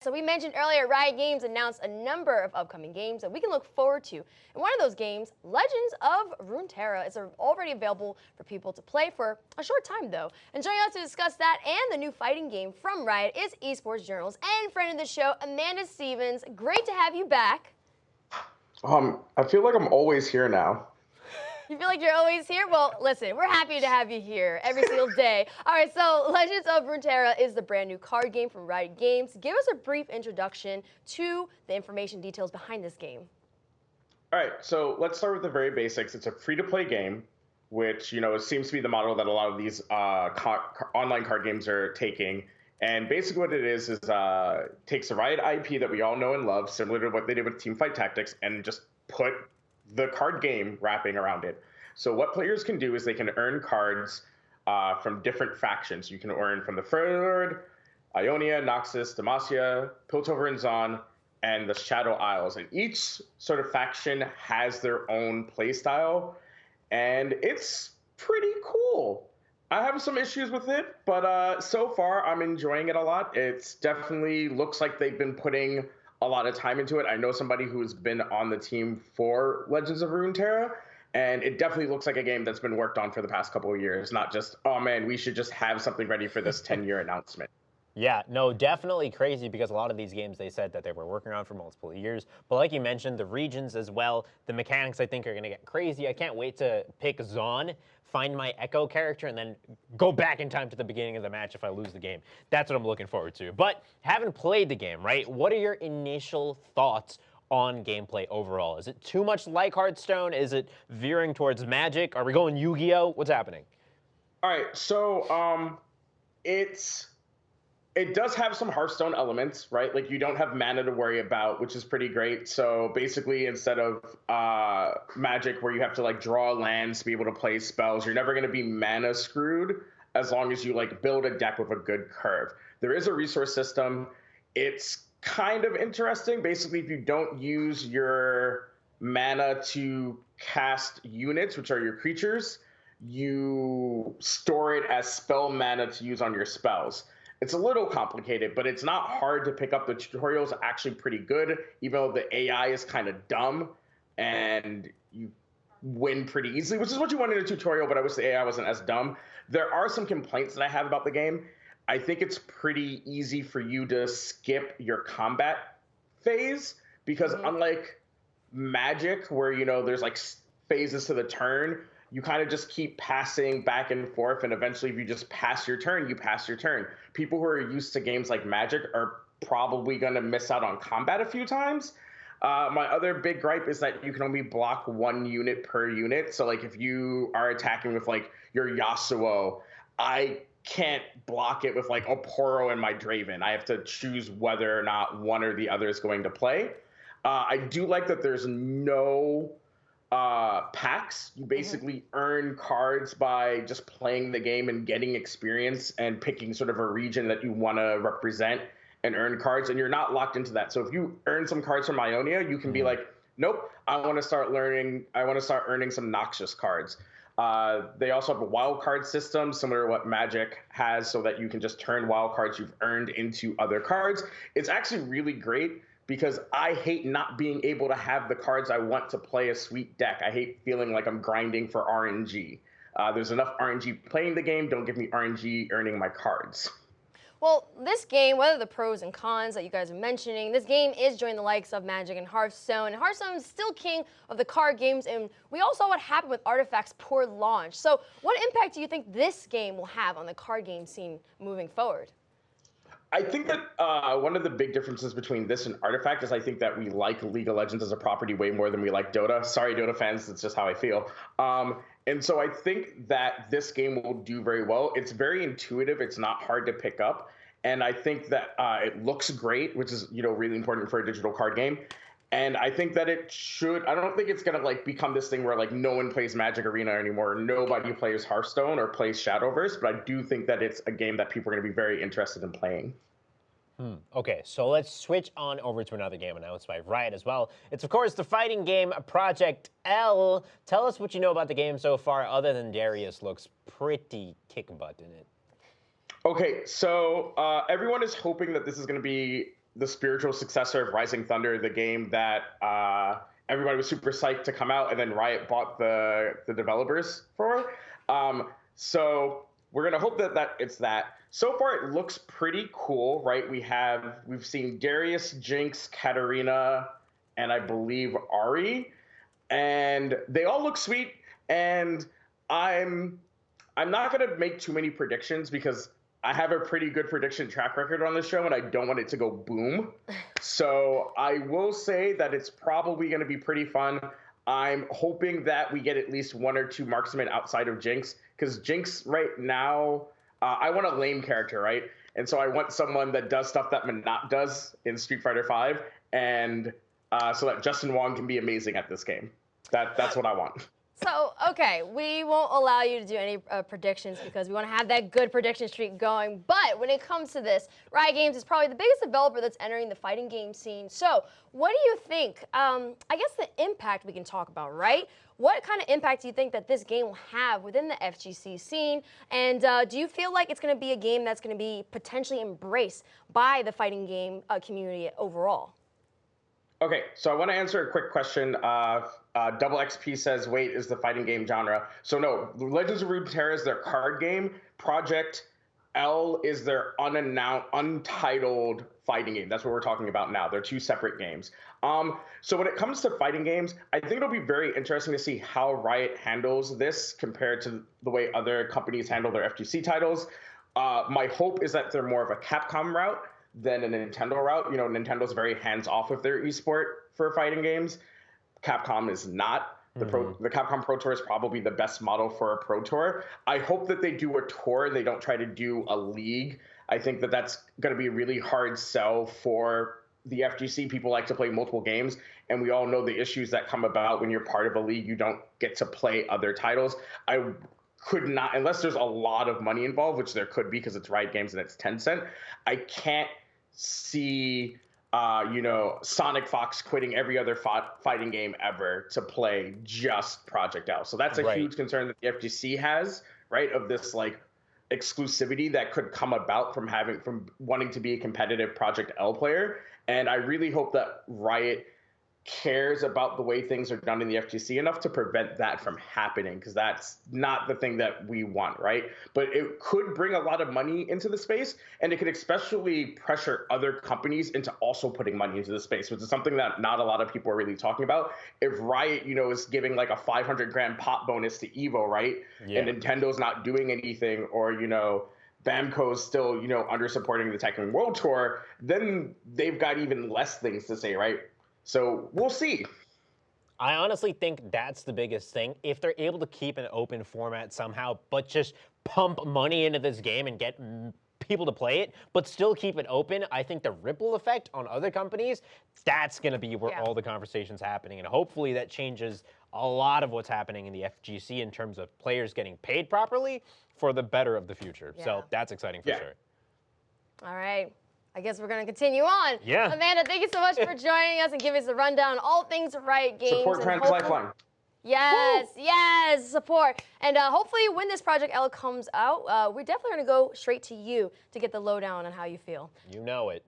So we mentioned earlier, Riot Games announced a number of upcoming games that we can look forward to. And one of those games, Legends of Runeterra, is already available for people to play for a short time, though. And joining us to discuss that and the new fighting game from Riot is Esports journalist and friend of the show, Amanda Stevens. Great to have you back. I feel like I'm always here now. You feel like you're always here? Well, listen, we're happy to have you here every single day. All right, so Legends of Runeterra is the brand new card game from Riot Games. Give us a brief introduction to the information details behind this game. All right, so let's start with the very basics. It's a free-to-play game, which seems to be the model that a lot of these online card games are taking. And basically, what it is takes the Riot IP that we all know and love, similar to what they did with Teamfight Tactics, and just put the card game wrapping around it. So what players can do is they can earn cards from different factions. You can earn from the Freljord, Ionia, Noxus, Demacia, Piltover and Zon, and the Shadow Isles. And each sort of faction has their own playstyle, and it's pretty cool. I have some issues with it, but so far I'm enjoying it a lot. It's definitely looks like they've been putting a lot of time into it. I know somebody who's been on the team for Legends of Runeterra, and it definitely looks like a game that's been worked on for the past couple of years, not just, oh man, we should just have something ready for this 10-year announcement. Yeah, no, definitely crazy because a lot of these games they said that they were working on for multiple years. But like you mentioned, the regions as well, the mechanics I think are going to get crazy. I can't wait to pick Zon, find my Echo character, and then go back in time to the beginning of the match if I lose the game. That's what I'm looking forward to. But haven't played the game, right? What are your initial thoughts on gameplay overall? Is it too much like Hearthstone? Is it veering towards Magic? Are we going Yu-Gi-Oh? What's happening? All right, so it does have some Hearthstone elements, right? Like you don't have mana to worry about, which is pretty great. So basically, instead of Magic, where you have to like draw lands to be able to play spells, you're never going to be mana screwed as long as you like build a deck with a good curve. There is a resource system. It's kind of interesting. Basically, if you don't use your mana to cast units, which are your creatures, you store it as spell mana to use on your spells. It's a little complicated, but it's not hard to pick up. The tutorial's actually pretty good, even though the AI is kind of dumb, and you win pretty easily, which is what you want in a tutorial, but I wish the AI wasn't as dumb. There are some complaints that I have about the game. I think it's pretty easy for you to skip your combat phase, because unlike Magic, where, there's like phases to the turn, you kind of just keep passing back and forth, and eventually if you just pass your turn, you pass your turn. People who are used to games like Magic are probably going to miss out on combat a few times. My other big gripe is that you can only block one unit per unit. So like if you are attacking with like your Yasuo, I can't block it with like Oporo and my Draven. I have to choose whether or not one or the other is going to play. I do like that there's no packs. You basically earn cards by just playing the game and getting experience and picking sort of a region that you want to represent and earn cards, and you're not locked into that. So if you earn some cards from Ionia, you can be like, nope, I want to start earning some Noxus cards. They also have a wild card system similar to what Magic has, so that you can just turn wild cards you've earned into other cards. It's actually really great, because I hate not being able to have the cards I want to play a sweet deck. I hate feeling like I'm grinding for RNG. There's enough RNG playing the game. Don't give me RNG earning my cards. Well, this game, whether the pros and cons that you guys are mentioning, this game is joining the likes of Magic and Hearthstone. Hearthstone is still king of the card games, and we all saw what happened with Artifact's poor launch. So what impact do you think this game will have on the card game scene moving forward? I think that one of the big differences between this and Artifact is I think that we like League of Legends as a property way more than we like Dota. Sorry, Dota fans, that's just how I feel. And so I think that this game will do very well. It's very intuitive. It's not hard to pick up. And I think that it looks great, which is, really important for a digital card game. And I think that I don't think it's going to like become this thing where like no one plays Magic Arena anymore. Nobody plays Hearthstone or plays Shadowverse, but I do think that it's a game that people are going to be very interested in playing. Okay, so let's switch on over to another game announced by Riot as well. It's, of course, the fighting game Project L. Tell us what you know about the game so far, other than Darius looks pretty kick butt in it. Okay, so everyone is hoping that this is going to be the spiritual successor of Rising Thunder, the game that everybody was super psyched to come out, and then Riot bought the developers for. So we're gonna hope that it's that. So far, it looks pretty cool, right? We've seen Darius, Jinx, Katarina, and I believe Ari, and they all look sweet. And I'm not gonna make too many predictions because I have a pretty good prediction track record on this show, and I don't want it to go boom. So I will say that it's probably going to be pretty fun. I'm hoping that we get at least 1 or 2 marksmen outside of Jinx, because Jinx right now, I want a lame character, right? And so I want someone that does stuff that Menat does in Street Fighter V, and so that Justin Wong can be amazing at this game. That's what I want. So, okay, we won't allow you to do any predictions because we want to have that good prediction streak going. But when it comes to this, Riot Games is probably the biggest developer that's entering the fighting game scene. So, what do you think? I guess the impact we can talk about, right? What kind of impact do you think that this game will have within the FGC scene? And do you feel like it's going to be a game that's going to be potentially embraced by the fighting game community overall? Okay, so I want to answer a quick question. Double XP says, wait, is the fighting game genre? So no, Legends of Runeterra is their card game. Project L is their untitled fighting game. That's what we're talking about now. They're 2 separate games. So when it comes to fighting games, I think it'll be very interesting to see how Riot handles this compared to the way other companies handle their FGC titles. My hope is that they're more of a Capcom route than a Nintendo route. You know, Nintendo's very hands-off with their esport for fighting games. Capcom is not. The Capcom Pro Tour is probably the best model for a Pro Tour. I hope that they do a tour and they don't try to do a league. I think that that's going to be a really hard sell for the FGC. People like to play multiple games, and we all know the issues that come about when you're part of a league. You don't get to play other titles. I could not, unless there's a lot of money involved, which there could be because it's Riot Games and it's Tencent, I can't see Sonic Fox quitting every other fighting game ever to play just Project L. So that's a huge concern that the FGC has, right? Of this like exclusivity that could come about from wanting to be a competitive Project L player. And I really hope that Riot cares about the way things are done in the FGC enough to prevent that from happening, because that's not the thing that we want, right? But it could bring a lot of money into the space, and it could especially pressure other companies into also putting money into the space, which is something that not a lot of people are really talking about. If Riot, is giving like a 500 grand pop bonus to Evo, right? Yeah. And Nintendo's not doing anything, or, Bamco's still, under supporting the Tekken World Tour, then they've got even less things to say, right? So we'll see. I honestly think that's the biggest thing. If they're able to keep an open format somehow, but just pump money into this game and get people to play it, but still keep it open, I think the ripple effect on other companies, that's going to be where all the conversation's happening. And hopefully that changes a lot of what's happening in the FGC in terms of players getting paid properly for the better of the future. Yeah. So that's exciting for sure. All right. I guess we're going to continue on. Yeah. Amanda, thank you so much for joining us and giving us a rundown on all things Riot Games. Support Trans Lifeline. Yes, yes, support. And hopefully when this Project L comes out, we're definitely going to go straight to you to get the lowdown on how you feel. You know it.